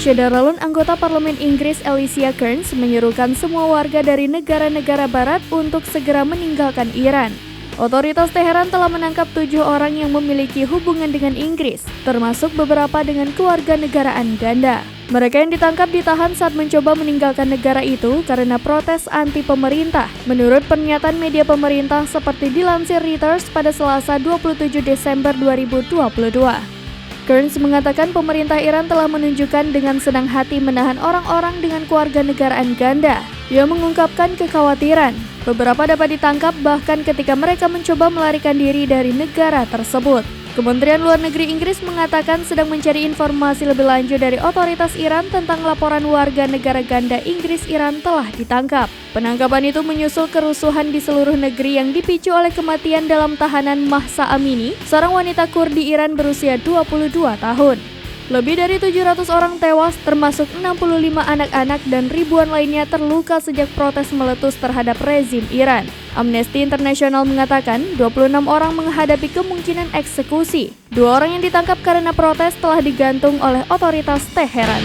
Syederalun anggota parlemen Inggris Alicia Kearns menyerukan semua warga dari negara-negara barat untuk segera meninggalkan Iran. Otoritas Teheran telah menangkap 7 orang yang memiliki hubungan dengan Inggris, termasuk beberapa dengan kewarganegaraan ganda. Mereka yang ditangkap ditahan saat mencoba meninggalkan negara itu karena protes anti pemerintah, menurut pernyataan media pemerintah seperti dilansir Reuters pada Selasa 27 Desember 2022. Kearns mengatakan pemerintah Iran telah menunjukkan dengan senang hati menahan orang-orang dengan kewarganegaraan ganda. Ia mengungkapkan kekhawatiran beberapa dapat ditangkap bahkan ketika mereka mencoba melarikan diri dari negara tersebut. Kementerian Luar Negeri Inggris mengatakan sedang mencari informasi lebih lanjut dari otoritas Iran tentang laporan warga negara ganda Inggris Iran telah ditangkap. Penangkapan itu menyusul kerusuhan di seluruh negeri yang dipicu oleh kematian dalam tahanan Mahsa Amini, seorang wanita Kurdi Iran berusia 22 tahun. Lebih dari 700 orang tewas, termasuk 65 anak-anak dan ribuan lainnya terluka sejak protes meletus terhadap rezim Iran. Amnesty International mengatakan 26 orang menghadapi kemungkinan eksekusi. 2 orang yang ditangkap karena protes telah digantung oleh otoritas Teheran.